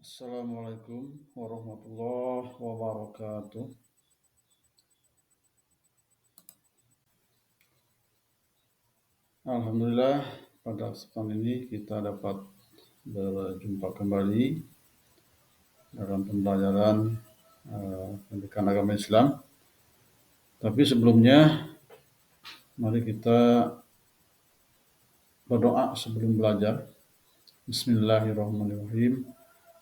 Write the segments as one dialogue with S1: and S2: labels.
S1: Assalamualaikum warahmatullahi wabarakatuh. Alhamdulillah, pada kesempatan ini kita dapat berjumpa kembali dalam pembelajaran pendidikan agama Islam. Tapi sebelumnya, mari kita berdoa sebelum belajar. Bismillahirrahmanirrahim.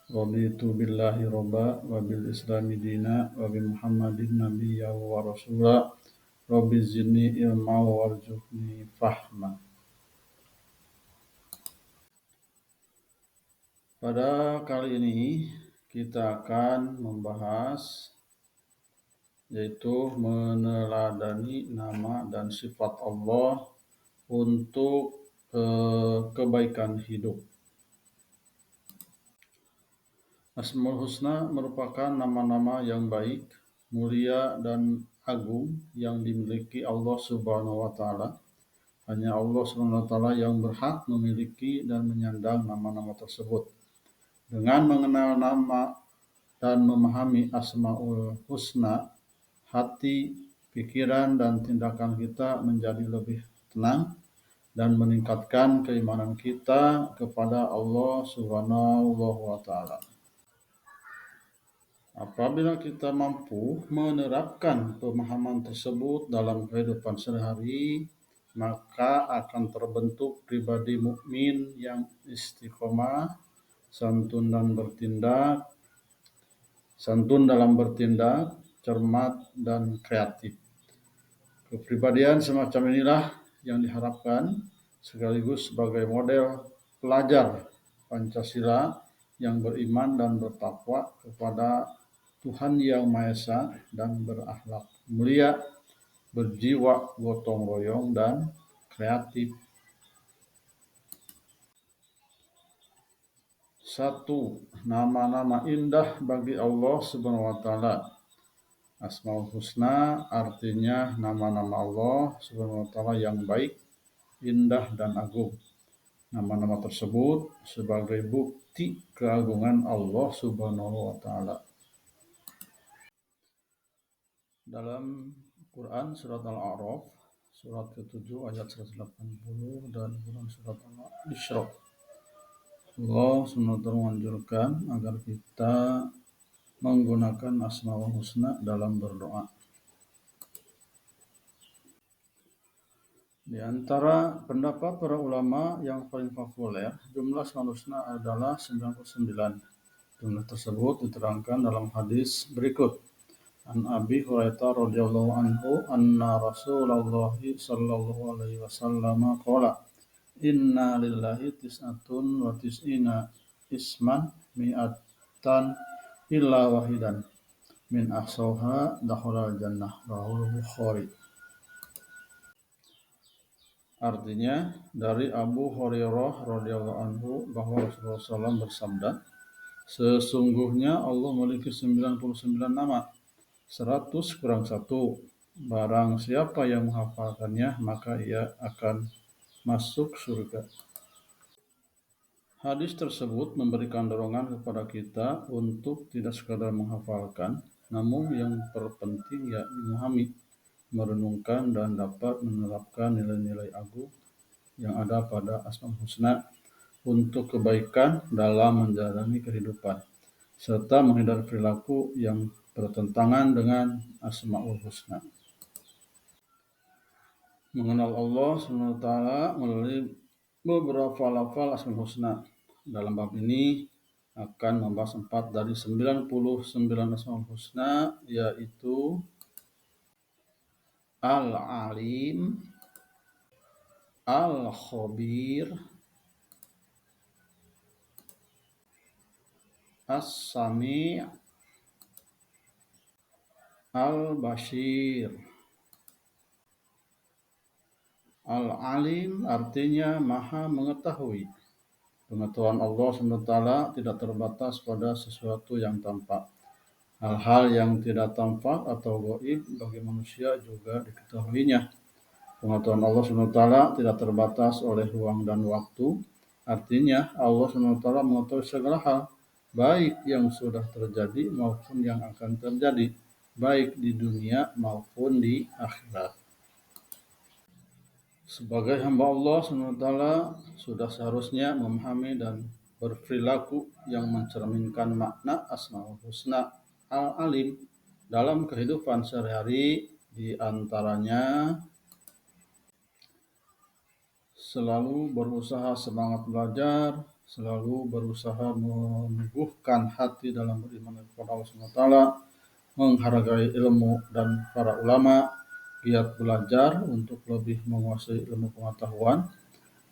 S1: Raditu billahi robba wa bil islami dina wa bi Muhammadin nabiyya wa rasula. Rabbi zidni ilma warzuqni fahma. Pada kali ini kita akan membahas yaitu meneladani nama dan sifat Allah untuk kebaikan hidup. Asmaul Husna merupakan nama-nama yang baik, mulia dan agung yang dimiliki Allah Subhanahu wa taala. Hanya Allah Subhanahu wa taala yang berhak memiliki dan menyandang nama-nama tersebut. Dengan mengenal nama dan memahami Asmaul Husna, hati, pikiran, dan tindakan kita menjadi lebih tenang dan meningkatkan keimanan kita kepada Allah Subhanahu wa taala. Apabila kita mampu menerapkan pemahaman tersebut dalam kehidupan sehari-hari, maka akan terbentuk pribadi mukmin yang istiqomah, santun dalam bertindak, cermat dan kreatif. Kepribadian semacam inilah yang diharapkan sekaligus sebagai model pelajar Pancasila yang beriman dan bertakwa kepada Tuhan Yang Maha Esa dan berakhlak mulia, berjiwa gotong royong dan kreatif. 1. Nama-nama indah bagi Allah Subhanahu wa taala. Asmaul Husna artinya nama-nama Allah Subhanahu wa taala yang baik, indah dan agung. Nama-nama tersebut sebagai bukti keagungan Allah Subhanahu wa taala. Dalam Quran surat Al-A'raf surat ke-7 ayat 180 dan surat Al-Isra, Allah SWT menganjurkan agar kita menggunakan Asmaul Husna dalam berdoa. Di antara pendapat para ulama yang paling populer, jumlah Asmaul Husna adalah 99. Jumlah tersebut diterangkan dalam hadis berikut. An Abi Hurairah radhiyallahu anhu anna Rasulullah sallallahu alaihi wasallam qala inna lillahi tis'atun wa tis'ina isman mi'atan illa wahidan min ahsauha dakhala jannah rawahul Bukhari. Artinya dari Abu Hurairah radhiyallahu anhu bahwa Rasulullah SAW bersabda, sesungguhnya Allah memiliki 99 nama, 100 kurang 1. Barang siapa yang menghafalkannya, maka ia akan masuk surga. Hadis tersebut memberikan dorongan kepada kita untuk tidak sekadar menghafalkan, namun yang terpenting yakni memahami, merenungkan dan dapat menerapkan nilai-nilai agung yang ada pada Asmaul Husna untuk kebaikan dalam menjalani kehidupan, serta menghindari perilaku yang bertentangan dengan Asmaul Husna. Mengenal Allah SWT melalui beberapa lafal Asmaul Husna. Dalam bab ini akan membahas 4 dari 99 Asmaul Husna, yaitu Al-Alim, Al-Khabir, As-Sami', Al-Bashir. Al-Alim artinya maha mengetahui. Pengetahuan Allah SWT tidak terbatas pada sesuatu yang tampak. Hal-hal yang tidak tampak atau gaib bagi manusia juga diketahuinya. Pengetahuan Allah SWT tidak terbatas oleh ruang dan waktu. Artinya Allah SWT mengetahui segala hal baik yang sudah terjadi maupun yang akan terjadi, baik di dunia maupun di akhirat. Sebagai hamba Allah SWT sudah seharusnya memahami dan berperilaku yang mencerminkan makna Asmaul Husna Al-Alim dalam kehidupan sehari-hari, di antaranya selalu berusaha semangat belajar, selalu berusaha meneguhkan hati dalam beriman kepada Allah SWT, menghargai ilmu dan para ulama, giat belajar untuk lebih menguasai ilmu pengetahuan,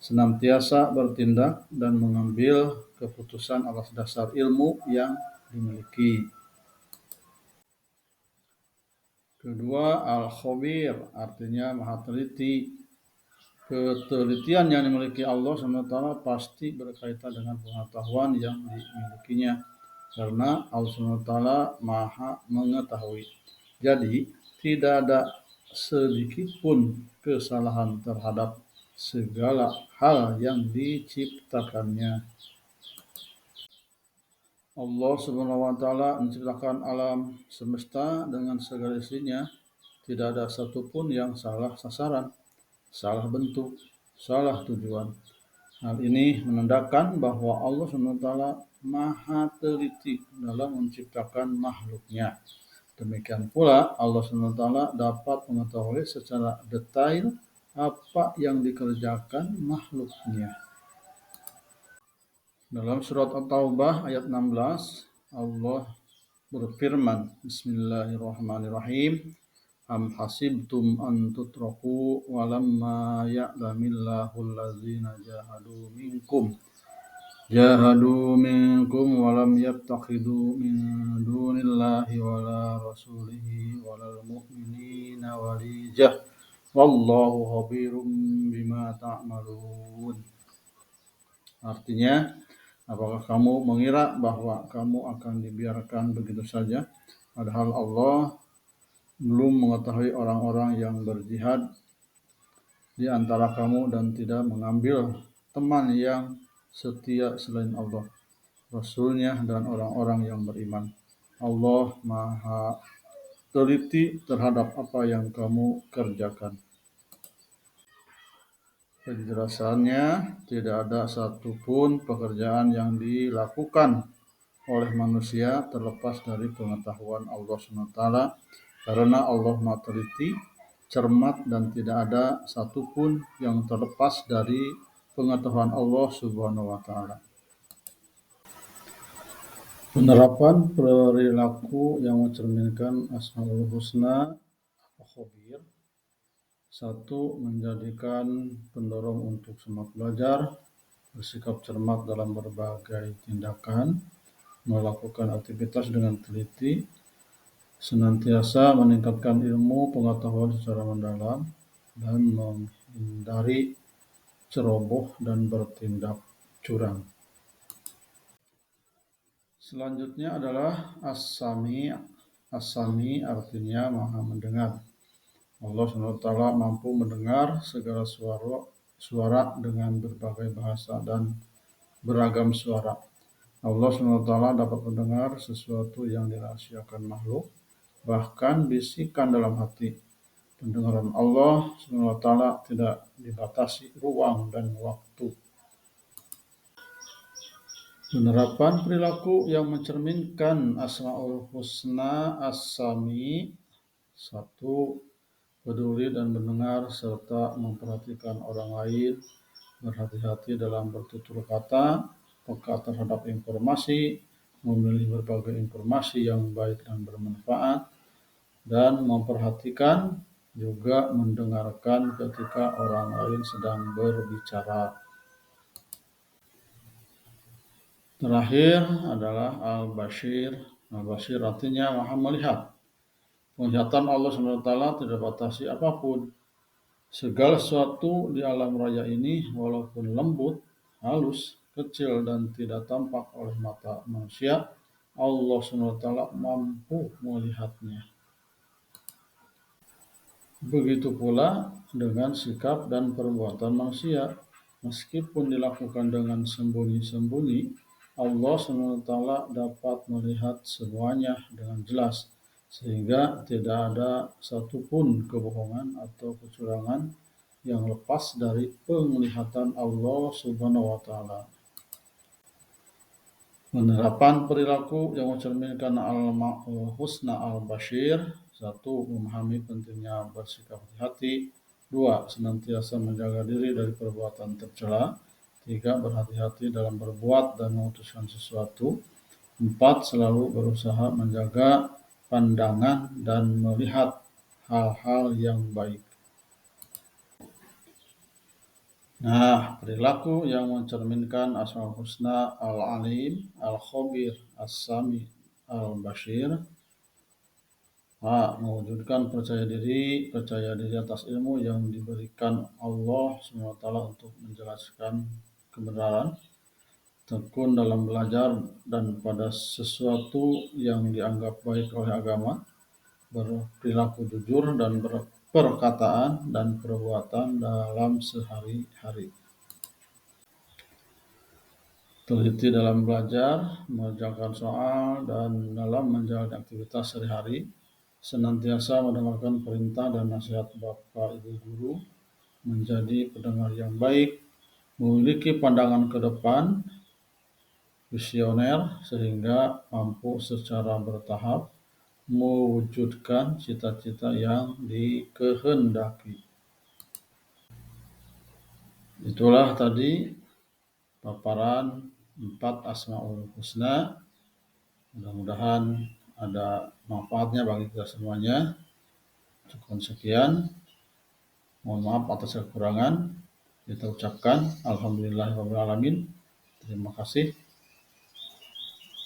S1: senantiasa bertindak dan mengambil keputusan atas dasar ilmu yang dimiliki. Kedua, al-khabir, artinya maha teliti. Ketelitian yang dimiliki Allah SWT pasti berkaitan dengan pengetahuan yang dimilikinya, karena Allah SWT maha mengetahui. Jadi, tidak ada sedikit pun kesalahan terhadap segala hal yang diciptakannya. Allah Subhanahu wa Ta'ala menciptakan alam semesta dengan segala isinya. Tidak ada satupun yang salah sasaran, salah bentuk, salah tujuan. Hal ini menandakan bahwa Allah SWT maha teliti dalam menciptakan makhluknya. Demikian pula Allah SWT dapat mengetahui secara detail apa yang dikerjakan makhluknya. Dalam surat At-Taubah ayat 16, Allah berfirman, Bismillahirrahmanirrahim, Am hasibtum an tutraku walamma ya'lamillahu allazina jahadu minkum walam yattakhidu min dunillahi wala rasulihi walal mu'minina walijah wallahu khabirum bima ta'malun. Artinya, apakah kamu mengira bahwa kamu akan dibiarkan begitu saja, padahal Allah belum mengetahui orang-orang yang berjihad di antara kamu dan tidak mengambil teman yang setia selain Allah, Rasulnya, dan orang-orang yang beriman. Allah maha teliti terhadap apa yang kamu kerjakan. Penjelasannya, tidak ada satupun pekerjaan yang dilakukan oleh manusia terlepas dari pengetahuan Allah SWT, karena Allah maha teliti, cermat, dan tidak ada satupun yang terlepas dari pengetahuan Allah Subhanahu wa Ta'ala. Penerapan perilaku yang mencerminkan Asmaul Husna Al-Khabir. 1. Menjadikan pendorong untuk semangat belajar, bersikap cermat dalam berbagai tindakan, melakukan aktivitas dengan teliti, senantiasa meningkatkan ilmu pengetahuan secara mendalam, dan menghindari ceroboh dan bertindak curang. Selanjutnya adalah As-Sami'. As-Sami' artinya maha mendengar. Allah SWT mampu mendengar segala suara dengan berbagai bahasa dan beragam suara. Allah SWT dapat mendengar sesuatu yang dirahasiakan makhluk, bahkan bisikan dalam hati. Pendengaran Allah SWT tidak dibatasi ruang dan waktu. Penerapan perilaku yang mencerminkan Asmaul Husna As-Sami. 1. Peduli dan mendengar serta memperhatikan orang lain, berhati-hati dalam bertutur kata, peka terhadap informasi, memilih berbagai informasi yang baik dan bermanfaat, dan memperhatikan juga mendengarkan ketika orang lain sedang berbicara. Terakhir adalah Al-Bashir. Al-Bashir artinya maha melihat. Penglihatan Allah SWT tidak batasi apapun. Segala sesuatu di alam raya ini, walaupun lembut, halus, kecil, dan tidak tampak oleh mata manusia, Allah SWT mampu melihatnya. Begitu pula dengan sikap dan perbuatan manusia. Meskipun dilakukan dengan sembunyi-sembunyi, Allah SWT dapat melihat semuanya dengan jelas, sehingga tidak ada satupun kebohongan atau kecurangan yang lepas dari penglihatan Allah Subhanahu wa Ta'ala. Penerapan perilaku yang mencerminkan al-ma'ul husna al-bashir: satu, memahami pentingnya bersikap hati-hati; dua, senantiasa menjaga diri dari perbuatan tercela; tiga, berhati-hati dalam berbuat dan memutuskan sesuatu; empat, selalu berusaha menjaga pandangan dan melihat hal-hal yang baik. Nah, perilaku yang mencerminkan Asmaul Husna Al-Alim, Al-Khabir, As-Sami, Al-Bashir: mewujudkan percaya diri atas ilmu yang diberikan Allah SWT untuk menjelaskan kebenaran, tekun dalam belajar dan pada sesuatu yang dianggap baik oleh agama, berperilaku jujur dan berperkataan dan perbuatan dalam sehari-hari. Teliti dalam belajar, mengerjakan soal, dan dalam menjalani aktivitas sehari-hari, senantiasa mendengarkan perintah dan nasihat Bapak Ibu guru, menjadi pendengar yang baik, memiliki pandangan ke depan, visioner, sehingga mampu secara bertahap mewujudkan cita-cita yang dikehendaki. Itulah tadi paparan 4 Asmaul Husna. Mudah-mudahan ada manfaatnya bagi kita semuanya. Cukup sekian. Mohon maaf atas kekurangan. Kita ucapkan alhamdulillahirrahmanirrahim. Terima kasih.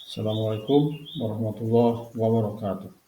S1: Assalamualaikum warahmatullahi wabarakatuh.